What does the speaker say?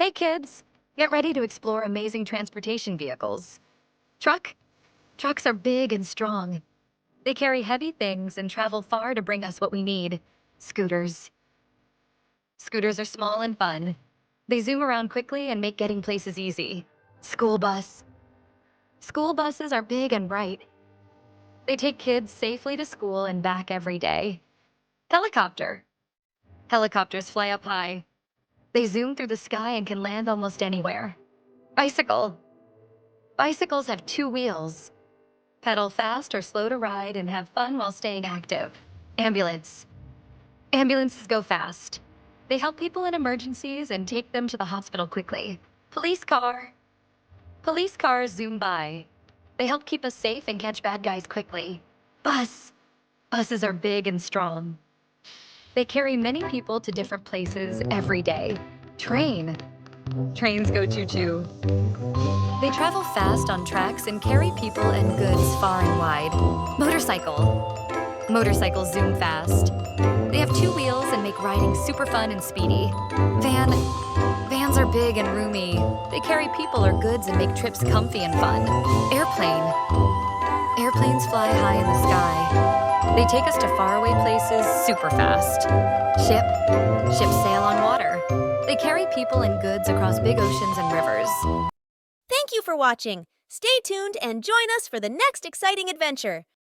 Hey kids, get ready to explore amazing transportation vehicles. Truck? Trucks are big and strong. They carry heavy things and travel far to bring us what we need. Scooters. Scooters are small and fun. They zoom around quickly and make getting places easy. School bus. School buses are big and bright. They take kids safely to school and back every day. Helicopter. Helicopters fly up high. They zoom through the sky and can land almost anywhere. Bicycle. Bicycles have two wheels. Pedal fast or slow to ride and have fun while staying active. Ambulance. Ambulances go fast. They help people in emergencies and take them to the hospital quickly. Police car. Police cars zoom by. They help keep us safe and catch bad guys quickly. Bus. Buses are big and strong. They carry many people to different places every day. Train. Trains go choo-choo. They travel fast on tracks and carry people and goods far and wide. Motorcycle. Motorcycles zoom fast. They have two wheels and make riding super fun and speedy. Van. Vans are big and roomy. They carry people or goods and make trips comfy and fun. Airplane. Airplanes fly high in the sky. They take us to faraway places super fast. Ship. Ships sail on water. They carry people and goods across big oceans and rivers. Thank you for watching. Stay tuned and join us for the next exciting adventure.